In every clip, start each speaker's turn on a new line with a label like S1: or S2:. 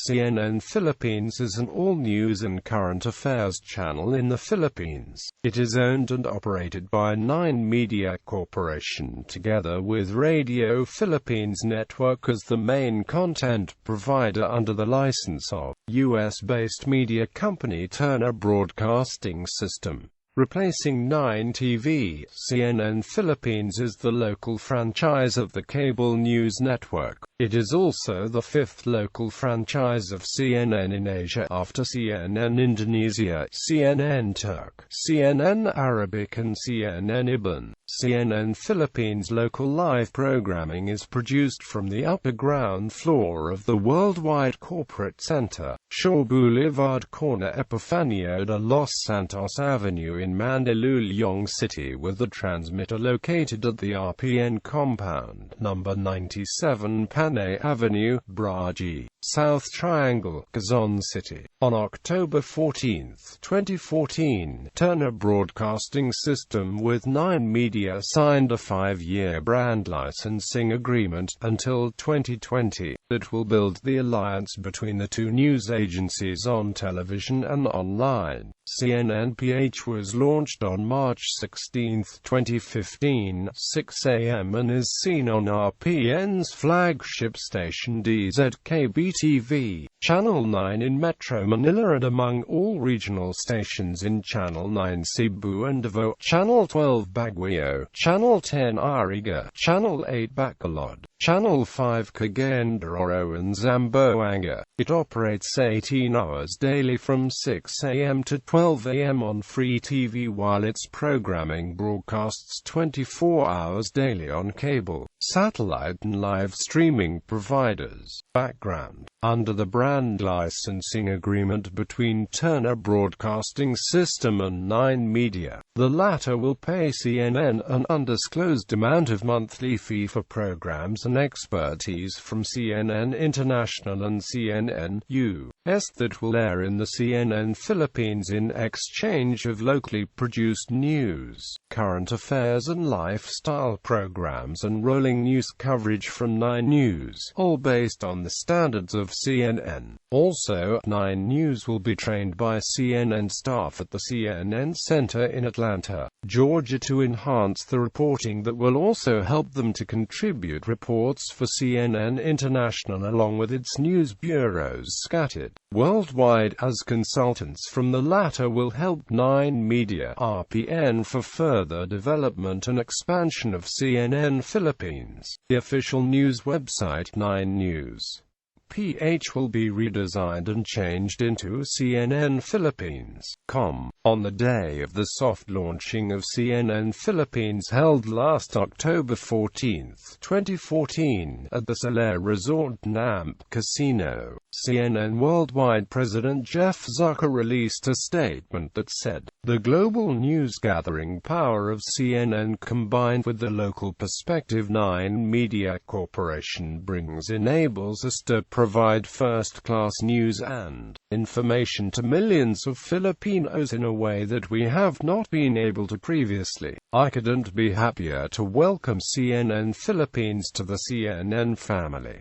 S1: CNN Philippines is an all-news and current affairs channel in the Philippines. It is owned and operated by 9 Media Corporation together with Radio Philippines Network as the main content provider under the license of US-based media company Turner Broadcasting System. Replacing 9 TV, CNN Philippines is the local franchise of the cable news network. It is also the 5th local franchise of CNN in Asia after CNN Indonesia, CNN Turk, CNN Arabic and CNN Iban. CNN Philippines local live programming is produced from the upper ground floor of the Worldwide Corporate Center, Shaw Boulevard corner Epifanio de Los Santos Avenue in Mandaluyong City, with the transmitter located at the RPN compound, number 97 Panay Avenue, Braji, South Triangle, Quezon City. On October 14, 2014, Turner Broadcasting System with 9 Media signed a 5-year brand licensing agreement until 2020 that will build the alliance between the two news agencies on television and online. CNNPH was launched on March 16, 2015, 6 a.m. and is seen on RPN's flagship station DZKB-TV, Channel 9 in Metro Manila and among all regional stations in Channel 9 Cebu and Davao, Channel 12 Baguio, Channel 10 Ariga, Channel 8 Bacolod, Channel 5 Cagayan de Oro and Zamboanga. It operates 18 hours daily from 6 a.m. to 12 a.m. on free TV, while its programming broadcasts 24 hours daily on cable, satellite and live streaming providers. Background: under the brand licensing agreement between Turner Broadcasting System and 9 Media, the latter will pay CNN an undisclosed amount of monthly fee for programs and expertise from CNN International and CNN US that will air in the CNN Philippines in exchange of locally produced news, current affairs and lifestyle programs and rolling news coverage from 9 News, all based on the standards of CNN. Also, 9 News will be trained by CNN staff at the CNN Center in Atlanta, Georgia to enhance the reporting that will also help them to contribute reports for CNN International along with its news bureaus scattered worldwide as consultants from the latter will help 9 Media RPN for further development and expansion of CNN Philippines. The official news website 9 News PH will be redesigned and changed into CNN Philippines.com. On the day of the soft launching of CNN Philippines held last October 14, 2014, at the Solaire Resort Namp Casino, CNN Worldwide President Jeff Zucker released a statement that said, "The global news-gathering power of CNN combined with the local perspective 9 Media Corporation enables us to provide first-class news and information to millions of Filipinos in a way that we have not been able to previously. I couldn't be happier to welcome CNN Philippines to the CNN family."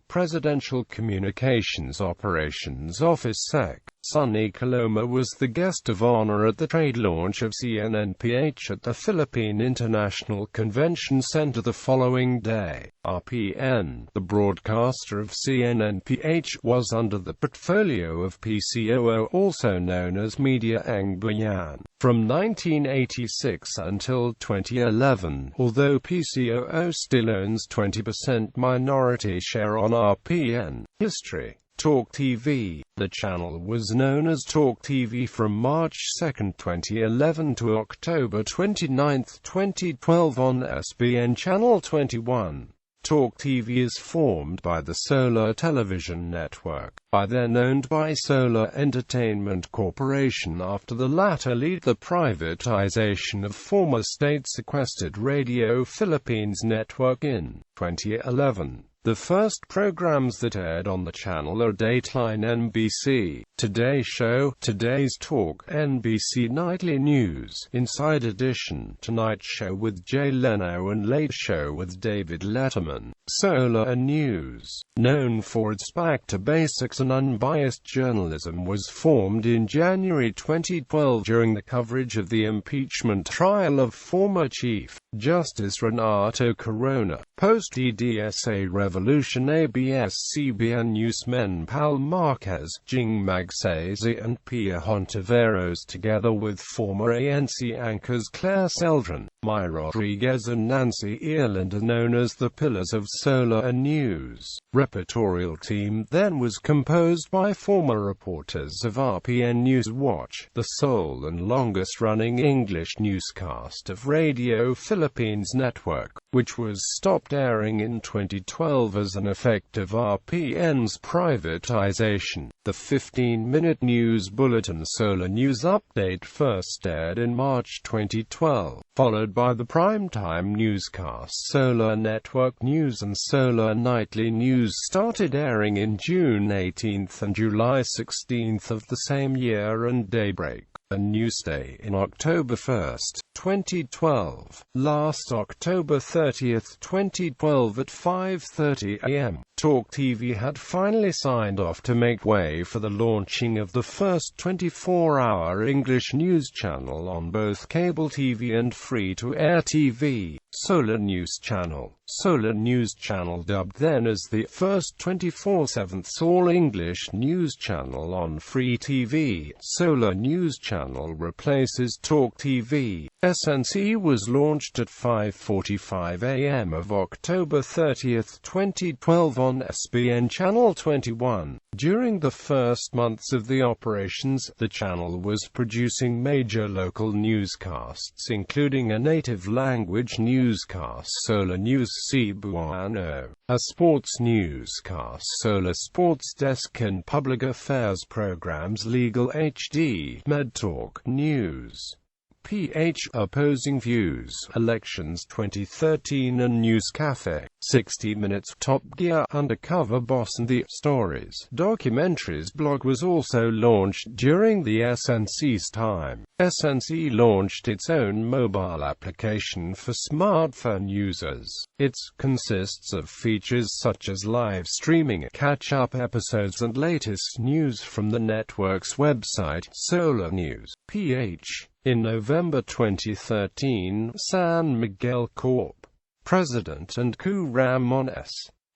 S1: Presidential Communications Operations Office Sec. Sonny Coloma was the guest of honor at the trade launch of CNNPH at the Philippine International Convention Center the following day. RPN, the broadcaster of CNNPH, was under the portfolio of PCOO, also known as Media Ang Bayan, from 1986 until 2011, although PCOO still owns 20% minority share on RPN. History: Talk TV. The channel was known as Talk TV from March 2, 2011 to October 29, 2012 on SBN Channel 21. Talk TV is formed by the Solar Television Network, by then owned by Solar Entertainment Corporation after the latter led the privatization of former state-sequestered Radio Philippines Network in 2011. The first programs that aired on the channel are Dateline NBC, Today Show, Today's Talk, NBC Nightly News, Inside Edition, Tonight Show with Jay Leno and Late Show with David Letterman. Solar News, known for its back-to-basics and unbiased journalism, was formed in January 2012 during the coverage of the impeachment trial of former Chief Justice Renato Corona. Post-EDSA revolution, ABS-CBN newsmen Pal Marquez, Jing Magsaysay and Pia Hontiveros, together with former ANC anchors Claire Seldron, Maya Rodriguez and Nancy Ireland, are known as the pillars of Solar News. Reportorial team then was composed by former reporters of RPN News Watch, the sole and longest-running English newscast of Radio Philippines Network, which was stopped airing in 2012 as an effect of RPN's privatization. The 15-minute news bulletin Solar News Update first aired in March 2012, followed by the primetime newscasts Solar Network News and Solar Nightly News started airing in June 18 and July 16 of the same year, and Daybreak, a newsday in October 1, 2012. Last October 30, 2012 at 5:30 a.m., Talk TV had finally signed off to make way for the launching of the first 24-hour English news channel on both cable TV and free-to-air TV. Solar News Channel. Solar News Channel, dubbed then as the first 24/7 all-English news channel on free TV. Solar News Channel replaces Talk TV. SNC was launched at 5:45 a.m. of October 30, 2012 on SBN Channel 21. During the first months of the operations, the channel was producing major local newscasts, including a native language newscast, Solar News Cebuano, a sports newscast, Solar Sports Desk, and public affairs programs Legal HD, MedTalk, News PH, Opposing Views, Elections 2013 and News Cafe, 60 Minutes, Top Gear, Undercover Boss and The Stories. Documentaries blog was also launched during the SNC's time. SNC launched its own mobile application for smartphone users. It consists of features such as live streaming, catch-up episodes and latest news from the network's website, Solar News PH. In November 2013, San Miguel Corp. President and Ku Ramon S.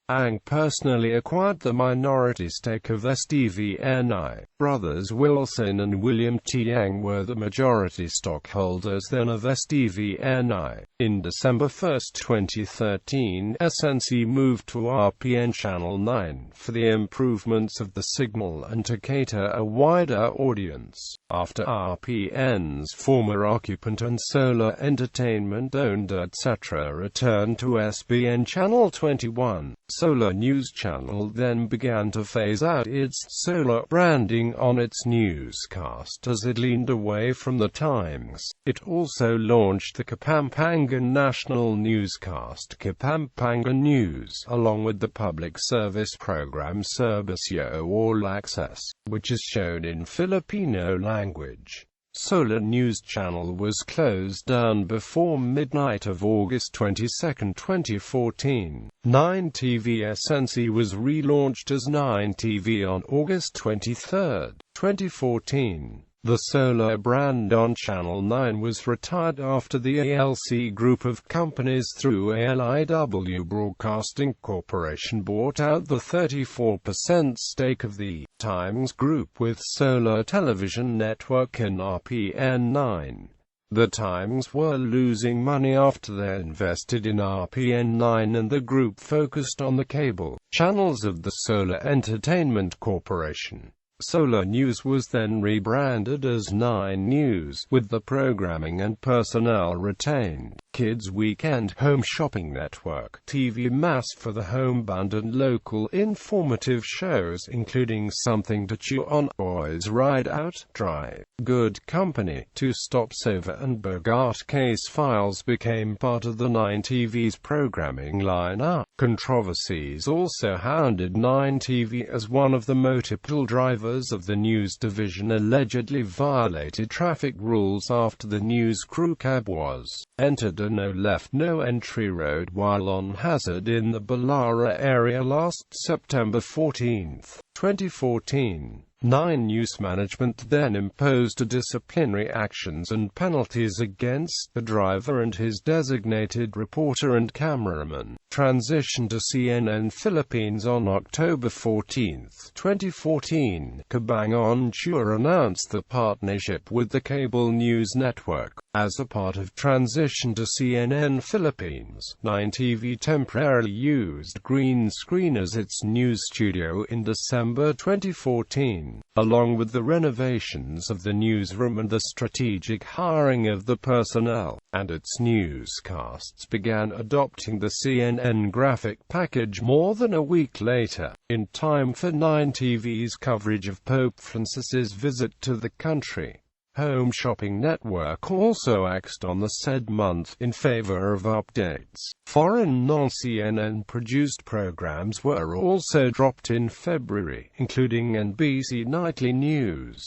S1: Ang personally acquired the minority stake of SDVNI. Brothers Wilson and William T. Yang were the majority stockholders then of SDVNI. In December 1, 2013, SNC moved to RPN Channel 9 for the improvements of the signal and to cater a wider audience. After RPN's former occupant and Solar Entertainment owned etc. returned to SBN Channel 21, Solar News Channel then began to phase out its Solar branding on its newscast as it leaned away from the Times. It also launched the Kapampangan national newscast Kapampangan News, along with the public service program Servicio All Access, which is shown in Filipino language. Solar News Channel was closed down before midnight of August 22, 2014. 9 TV SNC was relaunched as 9 TV on August 23, 2014. The Solar brand on Channel 9 was retired after the ALC group of companies through ALIW Broadcasting Corporation bought out the 34% stake of the Times Group with Solar Television Network and RPN 9. The Times were losing money after they invested in RPN 9, and the group focused on the cable channels of the Solar Entertainment Corporation. Solar News was then rebranded as 9 News, with the programming and personnel retained. Kids Weekend, Home Shopping Network, TV Mass for the homebound, and local informative shows including Something to Chew On, Boys Ride Out, Drive, Good Company, Two Stops Over and Bogart Case Files became part of the 9 TV's programming lineup. Controversies also hounded 9TV as one of the multiple drivers of the news division allegedly violated traffic rules after the news crew cab was entered a no left no entry road while on hazard in the Ballara area last September 14, 2014. 9 News management then imposed disciplinary actions and penalties against the driver and his designated reporter and cameraman. Transition to CNN Philippines on October 14, 2014. Cabangon Tour announced the partnership with the cable news network. As a part of transition to CNN Philippines, 9TV temporarily used green screen as its news studio in December 2014. Along with the renovations of the newsroom and the strategic hiring of the personnel, and its newscasts began adopting the CNN graphic package more than a week later, in time for 9TV's coverage of Pope Francis's visit to the country. Home Shopping Network also axed on the said month in favor of updates. Foreign non-CNN produced programs were also dropped in February, including NBC Nightly News.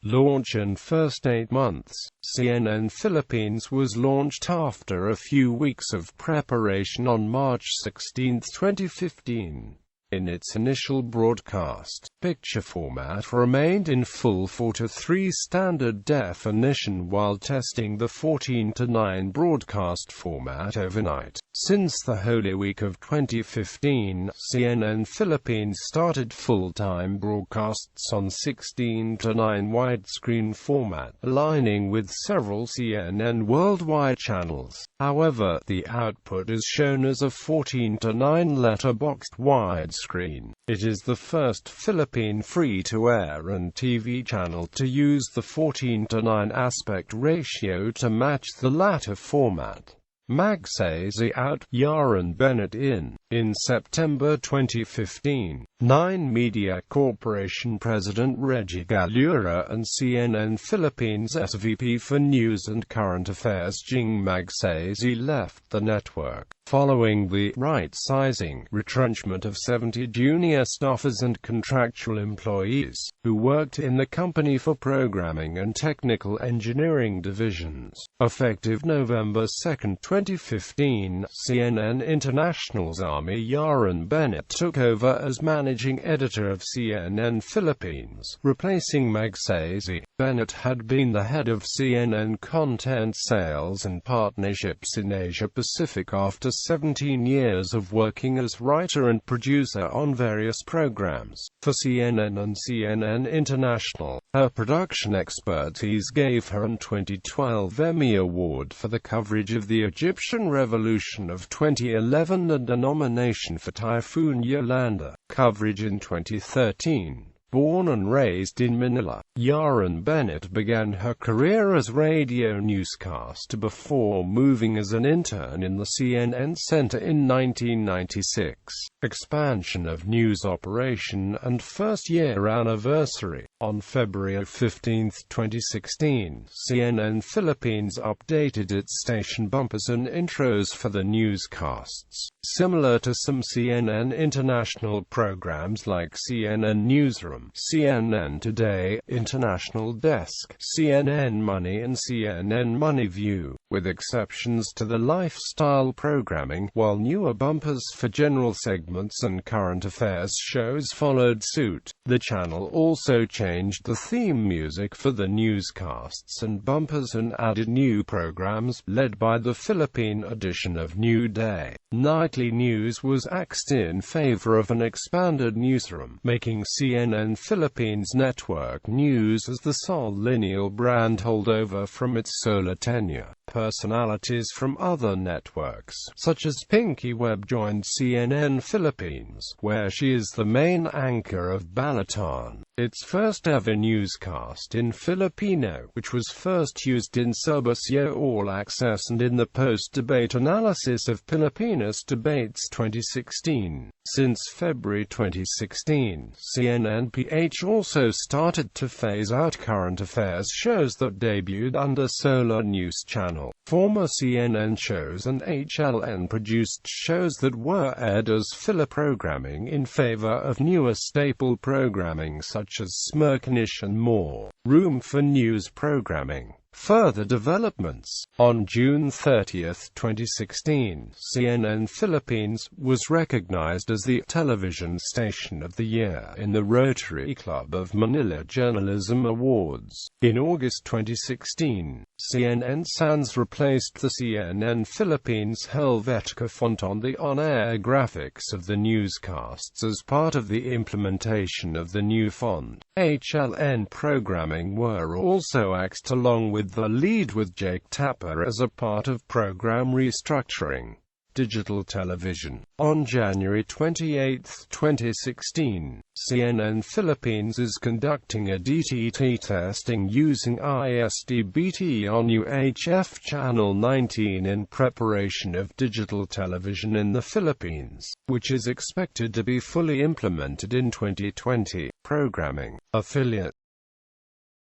S1: Launch and first 8 months. CNN Philippines was launched after a few weeks of preparation on March 16, 2015. In its initial broadcast, picture format remained in full 4:3 standard definition while testing the 14:9 broadcast format overnight. Since the Holy Week of 2015, CNN Philippines started full-time broadcasts on 16:9 widescreen format, aligning with several CNN worldwide channels. However, the output is shown as a 14:9 letterboxed widescreen. It is the first Philippine free-to-air and TV channel to use the 14:9 aspect ratio to match the latter format. Magsaysay out, Yaron Bennett in. In September 2015, 9 Media Corporation President Reggie Galura and CNN Philippines SVP for News and Current Affairs Jing Magsaysay left the network, following the right-sizing retrenchment of 70 junior staffers and contractual employees, who worked in the company for programming and technical engineering divisions. Effective November 2, 2015, CNN International's Army Yaron Bennett took over as managing editor of CNN Philippines, replacing Magsaysay. Bennett had been the head of CNN content sales and partnerships in Asia-Pacific after 17 years of working as writer and producer on various programs for CNN and CNN International. Her production expertise gave her an 2012 Emmy Award for the coverage of the Egyptian Revolution of 2011 and a nomination for Typhoon Yolanda coverage in 2013. Born and raised in Manila, Yaron Bennett began her career as radio newscaster before moving as an intern in the CNN Center in 1996. Expansion of news operation and first-year anniversary. On February 15, 2016, CNN Philippines updated its station bumpers and intros for the newscasts, similar to some CNN International programs like CNN Newsroom, CNN Today, International Desk, CNN Money and CNN Money View, with exceptions to the lifestyle programming, while newer bumpers for general segments and current affairs shows followed suit. The channel also changed the theme music for the newscasts and bumpers and added new programs, led by the Philippine edition of New Day. Nightly news was axed in favor of an expanded newsroom, making CNN Philippines Network News as the sole lineal brand holdover from its solar tenure. Personalities from other networks, such as Pinky Webb, joined CNN Philippines, where she is the main anchor of Balitan, its first-ever newscast in Filipino, which was first used in Subbasyo All Access and in the post-debate analysis of Pilipinas Debates 2016. Since February 2016, CNN-PH also started to phase out current affairs shows that debuted under Solar News Channel. Former CNN shows and HLN-produced shows that were aired as filler programming in favor of newer staple programming such as Smerknish and more room for news programming. Further developments. On June 30, 2016, CNN Philippines was recognized as the Television Station of the Year in the Rotary Club of Manila Journalism Awards. In August 2016, CNN Sans replaced the CNN Philippines Helvetica font on the on-air graphics of the newscasts as part of the implementation of the new font. HLN programming were also axed along with The Lead with Jake Tapper as a part of program restructuring. Digital television. On January 28, 2016, CNN Philippines is conducting a DTT testing using ISDBT on UHF Channel 19 in preparation of digital television in the Philippines, which is expected to be fully implemented in 2020. Programming. Affiliate.